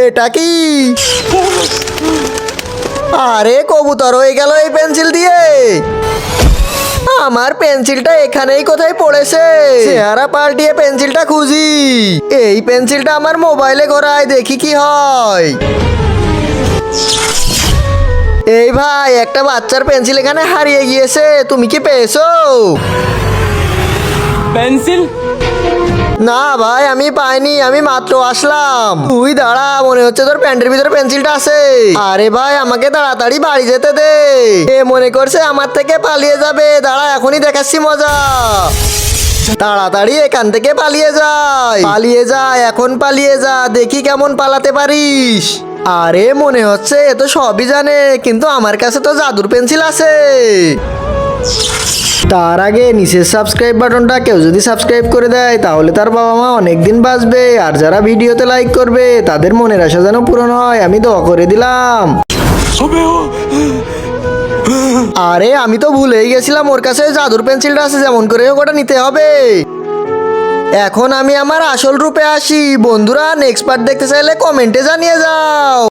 এটা কি? আরে কবুতর হয়ে গেল এই পেন্সিল দিয়ে। আমার পেন্সিলটা এখানেই কোথায় পড়েছে। চেহারা পাল্টিয়ে পেন্সিলটা খুঁজি। এই পেন্সিলটা আমার মোবাইলে ঘোরায়, দেখি কি হয়। এই ভাই, একটা বাচ্চার পেন্সিল এখানে হারিয়ে গিয়েছে, তুমি কি পেয়েছো? পেন্সিল? না ভাই, আমি পাইনি, আমি মাত্র আসলাম। তুই দাঁড়া, মনে হচ্ছে তোর প্যান্টের ভিতরে পেন্সিলটা আছে। আরে ভাই, আমাকে তাড়াতাড়ি বাড়ি যেতে দে। এ মনে করছে আমার থেকে পালিয়ে যাবে। দাঁড়া, এখনই দেখাচ্ছি মজা। তাড়াতাড়ি এখান থেকে পালিয়ে যায়, পালিয়ে যায়, এখন পালিয়ে যা, দেখি কেমন পালাতে পারিস। আরে মনে হচ্ছে এ তো সবই জানে, কিন্তু আমার কাছে তো জাদুর পেন্সিল আছে। তার আগে নিচের সাবস্ক্রাইব বাটনটা কেউ যদি সাবস্ক্রাইব করে দেয় তাহলে তার বাবা মা অনেকদিন বাঁচবে। আর যারা ভিডিওতে লাইক করবে তাদের মনের আশা যেন পূরণ হয়, আমি দোয়া করে দিলাম। আরে আমি তো ভুলেই গেছিলাম, ওর কাছে জাদুর পেন্সিলটা আছে, যেমন করে হোক ওটা নিতে হবে। এখন আমি আমার আসল রূপে আসি। বন্ধুরা, নেক্সট পার্ট দেখতে চাইলে কমেন্টে জানিয়ে যাও।